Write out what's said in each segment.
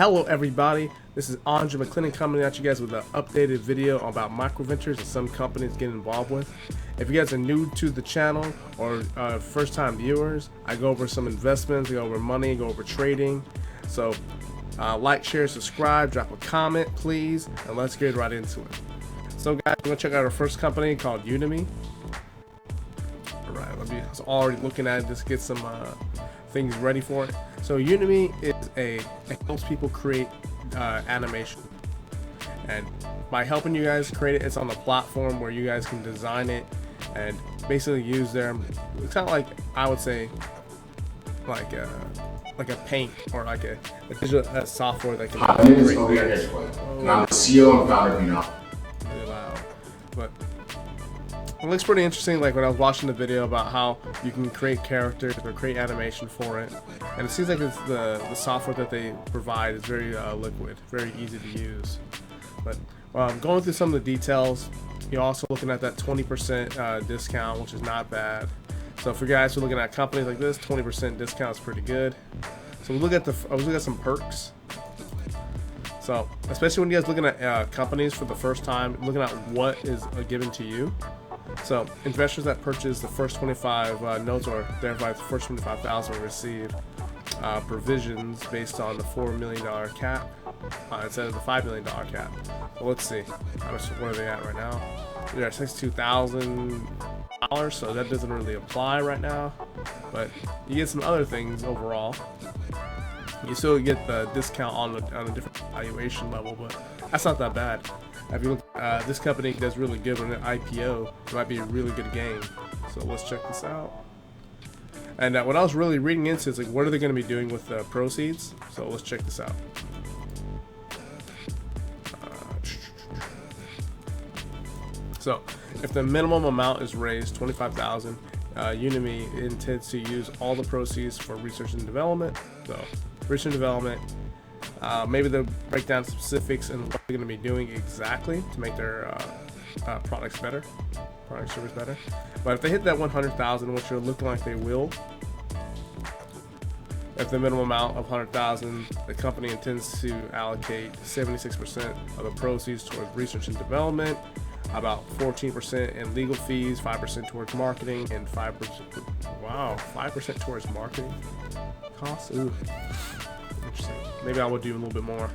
Hello everybody, this is AndreJMcClendon coming at you guys with an updated video about Microventures and some companies getting involved with. If you guys are new to the channel or first time viewers, I go over some investments, I go over money, go over trading. So like, share, subscribe, drop a comment please, and let's get right into it. So guys, we're going to check out our first company called Udemy. Alright, I was already looking at it, just get some things ready for it. So Udemy is it helps people create animation, and by helping you guys create it, it's on the platform where you guys can design it and basically use their, it's kind of like, I would say like a paint or like a digital software that can My name is AndreJMcClendon, and I'm the CEO and founder of Yeezy. Really loud, but it looks pretty interesting. Like when I was watching the video about how you can create characters or create animation for it, and it seems like it's the software that they provide is very liquid, very easy to use. But going through some of the details, you're also looking at that 20% discount, which is not bad. So for guys who are looking at companies like this, 20% discount is pretty good. So we look at I was looking at some perks. So especially when you guys looking at companies for the first time, looking at what is given to you. So investors that purchase the first 25 notes, or thereby the first 25,000, will receive provisions based on the $4 million cap instead of the $5 million cap. So let's see, what are they at right now? They're at $62,000, so that doesn't really apply right now. But you get some other things overall. You still get the discount on a different valuation level, but that's not that bad. If you look, this company does really good when an IPO. It might be a really good game. So let's check this out. And what I was really reading into is like, what are they going to be doing with the proceeds? So let's check this out. So if the minimum amount is raised, 25,000, Udemy intends to use all the proceeds for research and development. So research and development. Maybe they'll break down specifics and what they're going to be doing exactly to make their products better, product service better. But if they hit that 100,000, which are looking like they will, if the minimum amount of 100,000, the company intends to allocate 76% of the proceeds towards research and development, about 14% in legal fees, 5% towards marketing, and 5% towards marketing costs. Ooh. Interesting. Maybe I would do a little bit more.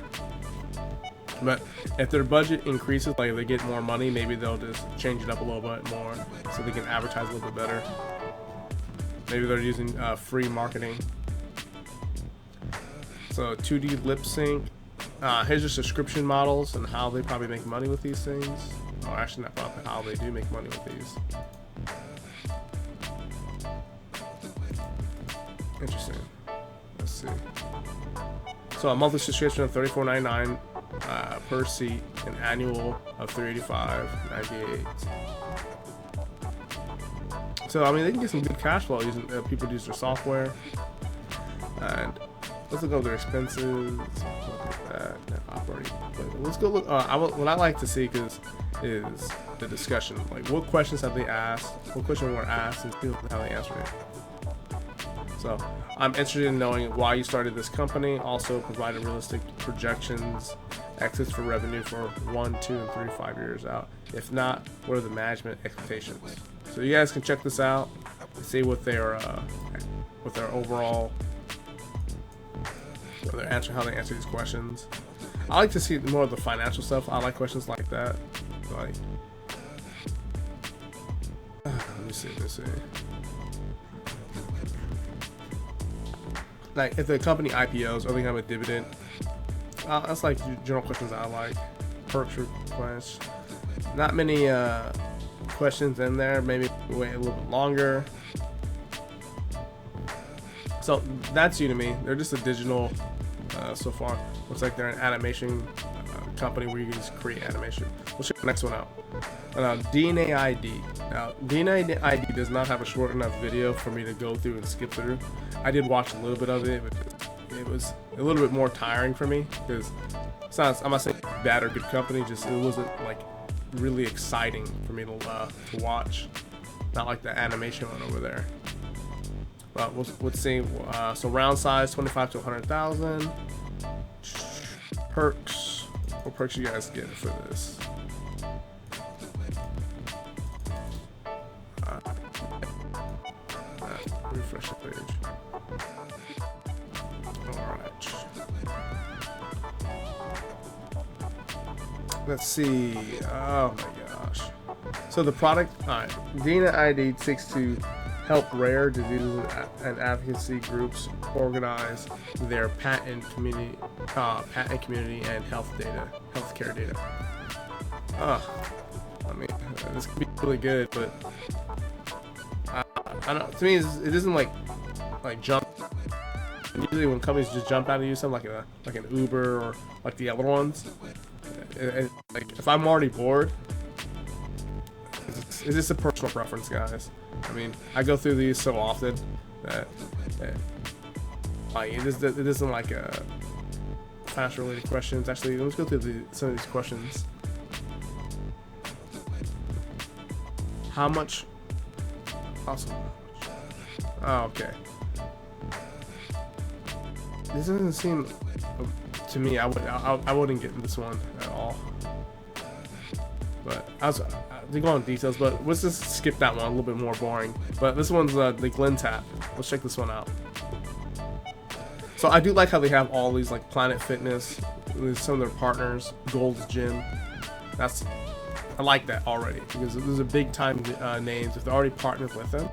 But if their budget increases, like if they get more money, maybe they'll just change it up a little bit more so they can advertise a little bit better. Maybe they're using free marketing. So 2D lip sync. Here's your subscription models and how they probably make money with these things. Or actually not probably how they do make money with these. Interesting. Let's see. So a monthly subscription of $34.99 per seat, an annual of $385.98. So I mean, they can get some good cash flow using people use their software. And let's look over their expenses. Look at that. Operating. But let's go look. What I like to see is the discussion. Like, what questions have they asked? What questions were asked, and see how they answered it. So I'm interested in knowing why you started this company. Also provided realistic projections, exits for revenue for 1, 2, and 3, 5 years out. If not, what are the management expectations? So you guys can check this out and see what their overall, how they answer these questions. I like to see more of the financial stuff. I like questions like that. Like, let me see. Like, if the company IPOs, are they gonna have a dividend? That's like general questions I like. Perks requests. Not many questions in there. Maybe wait a little bit longer. So that's Udemy. They're just a digital so far. Looks like they're an animation company where you can just create animation. We'll check the next one out. DNA ID. Now, DNA ID does not have a short enough video for me to go through and skip through. I did watch a little bit of it, but it was a little bit more tiring for me because I'm not saying bad or good company, just it wasn't like really exciting for me to watch. Not like the animation one over there. But let's see. So round size 25 to 100,000. perks. What perks you guys get for this? Refresh the page. Alright. Let's see. Oh my gosh. So the product, alright. Dina ID seeks to help rare diseases and advocacy groups organize their patent community and healthcare data. I mean, this could be really good, but I don't know. To me, it isn't like jump. Usually, when companies just jump out and use something like an Uber or like the other ones, like if I'm already bored, it's just a personal preference, guys. I mean, I go through these so often that like it isn't like a fast related questions. Actually, let's go through some of these questions. How much? Awesome. Oh, okay. This doesn't seem to me. I wouldn't get this one at all. But they go on details. But let's just skip that one. A little bit more boring. But this one's the Glen Tap. Let's check this one out. So I do like how they have all these like Planet Fitness, some of their partners, Gold's Gym. I like that already because those are big time names. If they're already partnered with them,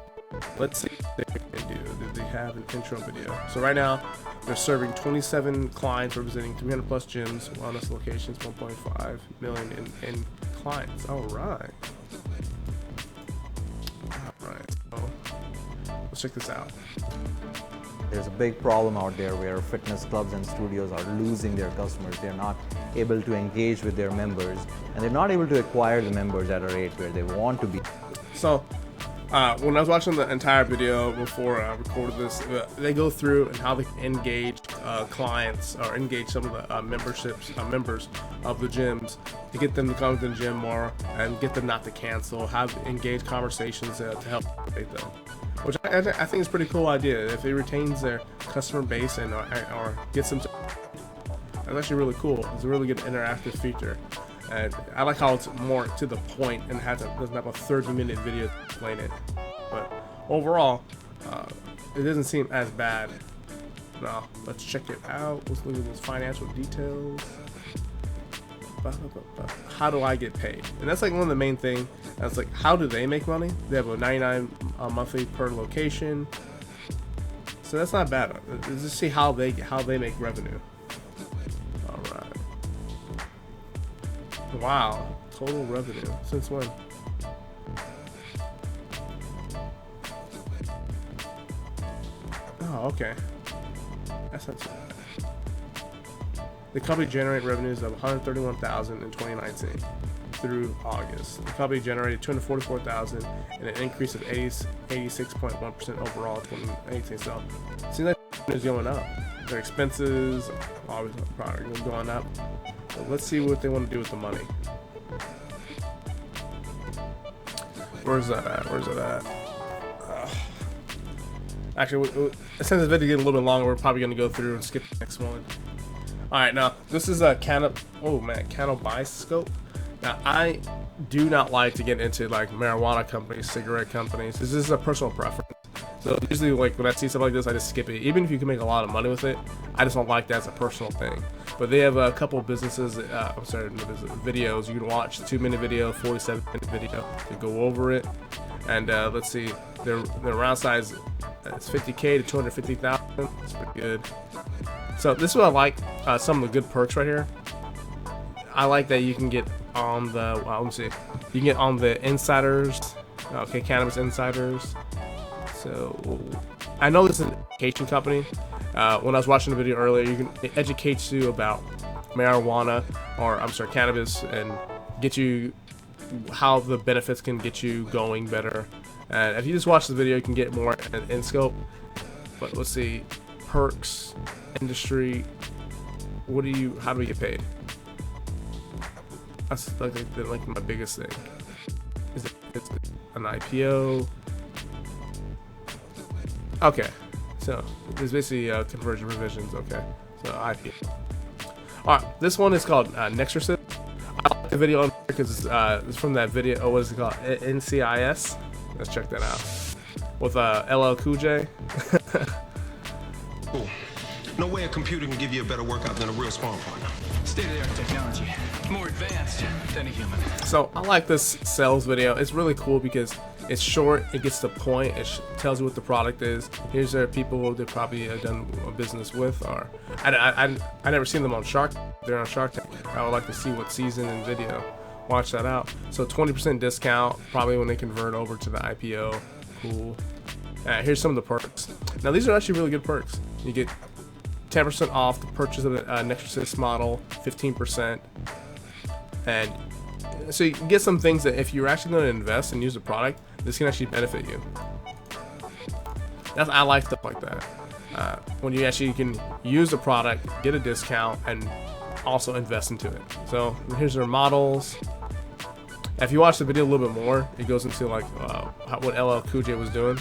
let's see what they can do. Do they have an intro video? So right now, they're serving 27 clients representing 300 plus gyms, wellness locations, 1.5 million in clients. All right. All right. So let's check this out. There's a big problem out there where fitness clubs and studios are losing their customers. They're not able to engage with their members, and they're not able to acquire the members at a rate where they want to be. So when I was watching the entire video before I recorded this, they go through and how they engage clients or engage some of the members of the gyms to get them to come to the gym more and get them not to cancel, have engaged conversations to help motivate them. Which I think is a pretty cool idea. If it retains their customer base and or gets them to, that's actually really cool. It's a really good interactive feature, and I like how it's more to the point and doesn't have a 30-minute video to explain it. But overall, it doesn't seem as bad. Now let's check it out. Let's look at those financial details. How do I get paid? And that's like one of the main things. That's like, how do they make money? They have a $99 monthly per location, so that's not bad. Let's just see how they make revenue. All right. Wow, total revenue since when? Oh, okay. That's not too bad. The company generated revenues of $131,000 in 2019 through August. The company generated $244,000 and an increase of 86.1% overall in 2018. So it seems like it's going up. Their expenses are going up. So let's see what they want to do with the money. Where's that at? Actually, since this video getting a little bit longer, we're probably going to go through and skip the next one. Alright, now this is a cannabis scope. Now I do not like to get into like marijuana companies, cigarette companies. This is a personal preference. So usually like when I see stuff like this, I just skip it. Even if you can make a lot of money with it, I just don't like that as a personal thing. But they have a couple of businesses, videos you can watch, 2-minute video, 47-minute video to go over it. And let's see, their round size is 50K to 250,000. That's pretty good. So this is what I like, some of the good perks right here. I like that you can get on the, let me see, you can get on the insiders, okay, cannabis insiders. So I know this is an education company. When I was watching the video earlier, it educates you about marijuana, or cannabis, and get you how the benefits can get you going better. And if you just watch the video, you can get more in scope. But let's see, perks, industry. How do we get paid? That's like my biggest thing. It's an IPO. Okay, so there's basically conversion revisions. Okay, so IPO. All right, this one is called Nextresis. I like the video on because it's from that video. Oh, what is it called? NCIS. Let's check that out. With LL Cool J. Cool. No way a computer can give you a better workout than a real sparring partner. State-of-the-art technology, more advanced than a human. So I like this sales video. It's really cool because it's short, it gets to the point, it tells you what the product is. Here's their people who they probably have done a business with, or I never seen them on Shark. They're on Shark Tank. I would like to see what season and video. Watch that out. So 20% discount probably when they convert over to the IPO. Cool. Here's some of the perks. Now these are actually really good perks. You get 10% off the purchase of the Nextresis model, 15%, and so you can get some things that if you're actually going to invest and use the product, this can actually benefit you. I like stuff like that. When you actually can use the product, get a discount, and also invest into it. So here's their models. If you watch the video a little bit more, it goes into like what LL Cool J was doing.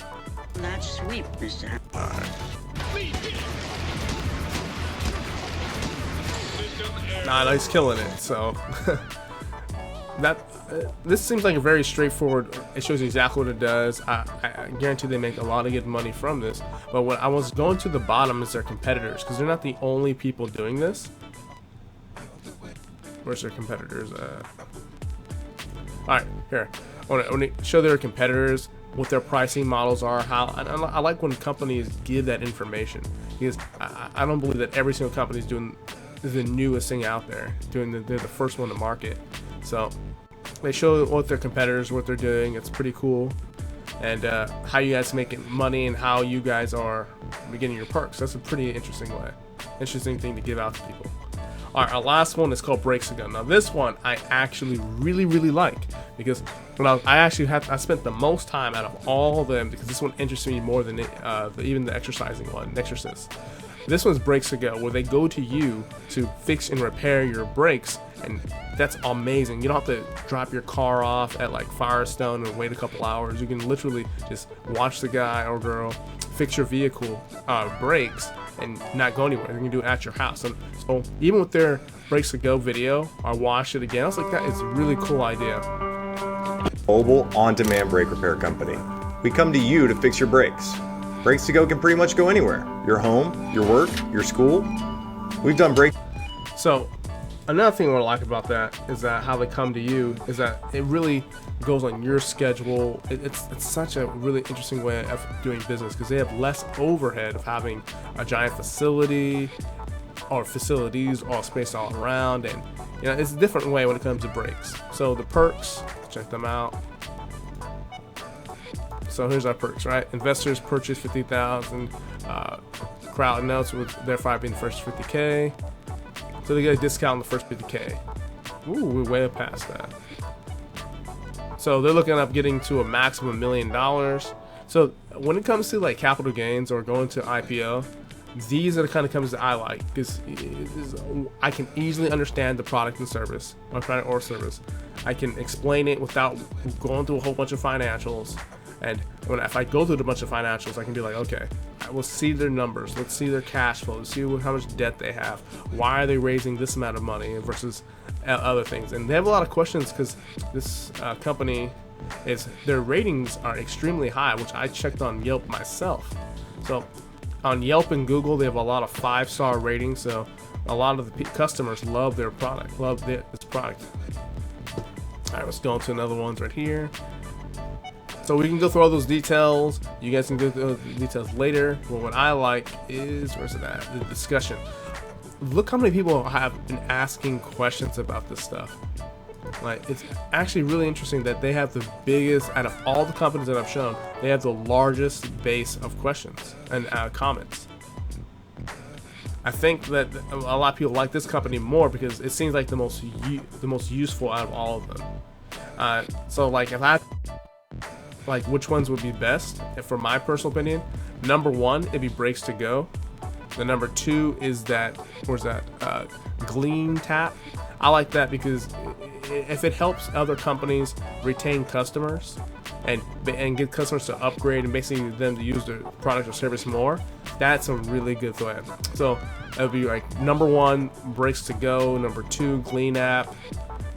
That's sweet, Mr. Nah, he's killing it. So this seems like a very straightforward. It shows you exactly what it does. I guarantee they make a lot of good money from this. But when I was going to the bottom is their competitors, because they're not the only people doing this. Where's their competitors? All right, here. I want to show their competitors, what their pricing models are. I like when companies give that information, because I don't believe that every single company is doing the newest thing out there. They're the first one to market. So they show what their competitors, what they're doing. It's pretty cool, and how you guys making money and how you guys are getting your perks. That's a pretty interesting thing to give out to people. All right, our last one is called Breaks to Go. Now this one I actually really like, because when I spent the most time out of all of them, because this one interests me more than even the exercising one, Nextresis. This one's Breaks to Go, where they go to you to fix and repair your brakes, and that's amazing. You don't have to drop your car off at like Firestone and wait a couple hours. You can literally just watch the guy or girl fix your vehicle brakes and not go anywhere. You can do it at your house. And so even with their Breaks to Go video, I watched it again. I was like, that is a really cool idea. Mobile on-demand brake repair company. We come to you to fix your brakes. Breaks to Go can pretty much go anywhere. Your home, your work, your school. We've done brake. So another thing I like about that is that how they come to you is that it really goes on your schedule. It's such a really interesting way of doing business, because they have less overhead of having a giant facility or facilities all spaced all around, and it's a different way when it comes to brakes. So the perks, check them out. So here's our perks, right? Investors purchase 50,000. Crowd notes with their 5 being the first 50K. So they get a discount on the first 50K. Ooh, we're way past that. So they're looking up getting to a maximum $1 million. So when it comes to like capital gains or going to IPO, these are the kind of companies that I like, because I can easily understand the product and service, or service. I can explain it without going through a whole bunch of financials. And if I go through a bunch of financials, I can be like, okay, we'll see their numbers, let's see their cash flow, let's see how much debt they have, why are they raising this amount of money versus other things. And they have a lot of questions, because this company their ratings are extremely high, which I checked on Yelp myself. So on Yelp and Google, they have a lot of 5-star ratings. So a lot of the customers love their product, this product. All right, let's go into another ones right here. So we can go through all those details. You guys can go through the details later. But what I like is, where's it at? The discussion. Look how many people have been asking questions about this stuff. Like, it's actually really interesting that they have the biggest, out of all the companies that I've shown, they have the largest base of questions and comments. I think that a lot of people like this company more because it seems like the most useful out of all of them. So like, if I like which ones would be best, for my personal opinion, number 1 it'd be Breaks to Go. The number 2 is that, where's that, Glean Tap. I like that because if it helps other companies retain customers and get customers to upgrade and basically them to use their product or service more, that's a really good thing. So It would be like number 1, Breaks to Go, number 2, Glean app.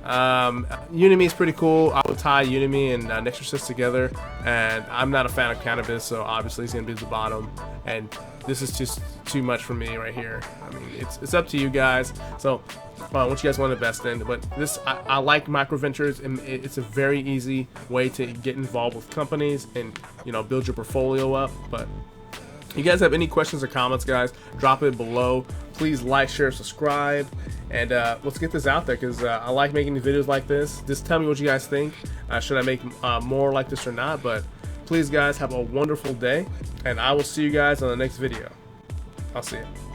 Udemy is pretty cool. I would tie Udemy and Nexusys together, and I'm not a fan of cannabis, so obviously it's gonna be at the bottom. And this is just too much for me right here. I mean, it's up to you guys. So what you guys want to invest in, but this I like Microventures, and it's a very easy way to get involved with companies and build your portfolio up. But you guys have any questions or comments, guys, drop it below. Please like, share, subscribe, and let's get this out there, because I like making videos like this. Just tell me what you guys think. Should I make more like this or not? But please, guys, have a wonderful day, and I will see you guys on the next video. I'll see you.